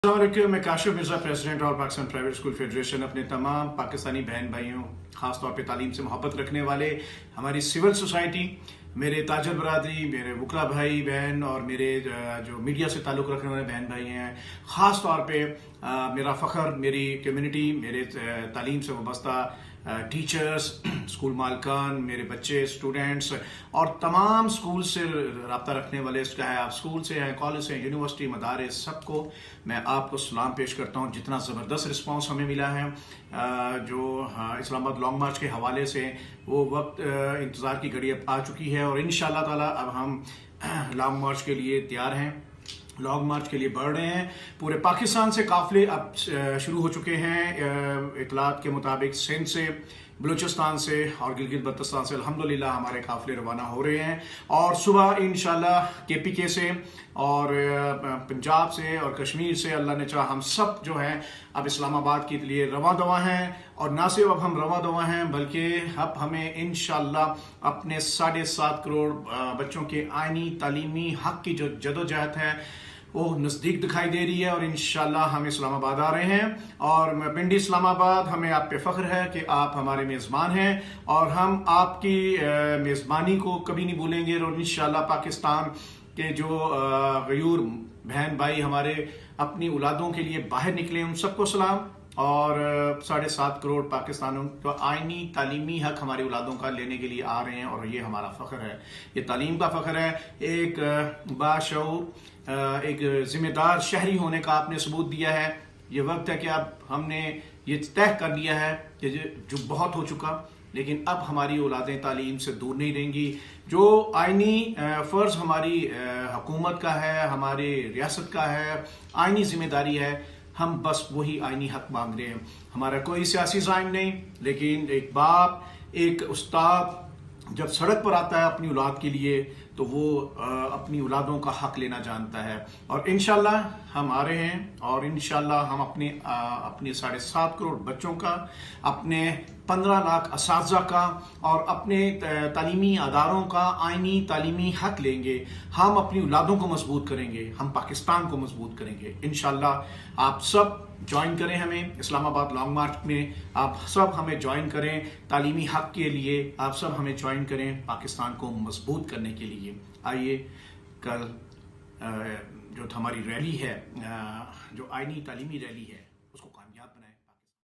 अस्सलामुअलैकुम, मैं काशिफ मिर्ज़ा, प्रेसिडेंट और पाकिस्तान प्राइवेट स्कूल फेडरेशन। अपने तमाम पाकिस्तानी बहन भाइयों, ख़ास तौर पे तालीम से मोहब्बत रखने वाले, हमारी सिविल सोसाइटी, मेरे ताजर बरादरी, मेरे वकला भाई बहन और मेरे जो मीडिया से ताल्लुक़ रखने वाले बहन भाई हैं, ख़ास तौर पे मेरा फ़ख्र, मेरी कम्युनिटी, मेरे तालीम से वाबस्ता टीचर्स, स्कूल मालकान, मेरे बच्चे, स्टूडेंट्स और तमाम स्कूल से रब्ता रखने वाले, चाहे आप स्कूल से हैं, कॉलेज से, यूनिवर्सिटी, मदारस, सबको मैं आपको सलाम पेश करता हूँ। जितना ज़बरदस्त रिस्पांस हमें मिला है जो इस्लामाबाद लॉन्ग मार्च के हवाले से, वो वक्त इंतज़ार की घड़ी अब आ चुकी है और इंशाअल्लाह ताला अब हम लॉन्ग मार्च के लिए तैयार हैं, लॉन्ग मार्च के लिए बढ़ रहे हैं। पूरे पाकिस्तान से काफिले अब शुरू हो चुके हैं। इतलात के मुताबिक सिंध से, बलूचिस्तान से और गिलगित बल्तिस्तान से अल्हम्दुलिल्लाह हमारे काफिले रवाना हो रहे हैं और सुबह इंशाल्लाह केपीके से और पंजाब से और कश्मीर से अल्लाह ने चाहा हम सब जो है अब इस्लामाबाद के लिए रवा दवा हैं। और ना सिर्फ अब हम रवा दवा हैं बल्कि अब हमें इंशाल्लाह अपने 7.5 करोड़ बच्चों के आईनी तालीमी हक की जो जदोजहद है वो नज़दीक दिखाई दे रही है और इंशाल्लाह हम इस्लामाबाद आ रहे हैं। और पिंडी इस्लामाबाद, हमें आप पे फ़ख्र है कि आप हमारे मेज़बान हैं और हम आपकी मेज़बानी को कभी नहीं भूलेंगे। और इंशाल्लाह पाकिस्तान के जो गयूर बहन भाई हमारे अपनी औलादों के लिए बाहर निकले, उन सबको सलाम। और 7.5 करोड़ पाकिस्तानों का आईनी तालीमी हक हमारी औलादों का लेने के लिए आ रहे हैं और ये हमारा फ़ख्र है, ये तालीम का फ़ख्र है। एक बाशऊर, एक जिम्मेदार शहरी होने का आपने सबूत दिया है। ये वक्त है कि अब हमने ये तय कर लिया है कि जो बहुत हो चुका, लेकिन अब हमारी औलादें तालीम से दूर नहीं रहेंगी। जो आईनी फ़र्ज़ हमारी हुकूमत का है, हमारी रियासत का है, आईनी जिम्मेदारी है, हम बस वही आईनी हक मांग रहे हैं। हमारा कोई सियासी ज़ाइम नहीं, लेकिन एक बाप, एक उस्ताद जब सड़क पर आता है अपनी औलाद के लिए तो वो अपनी औलादों का हक लेना जानता है। और इंशाल्लाह हम आ रहे हैं और इंशाल्लाह हम अपने 7.5 करोड़ बच्चों का, अपने 15 लाख असातिज़ा का और अपने तालीमी अदारों का आईनी तालीमी हक लेंगे। हम अपनी औलादों को मजबूत करेंगे, हम पाकिस्तान को मजबूत करेंगे इंशाल्लाह। आप सब ज्वाइन करें हमें इस्लामाबाद लॉन्ग मार्च में, आप सब हमें ज्वाइन करें तालीमी हक के लिए, आप सब हमें ज्वाइन करें पाकिस्तान को मजबूत करने के लिए। आइए कल जो हमारी रैली है, जो आईनी तालीमी रैली है,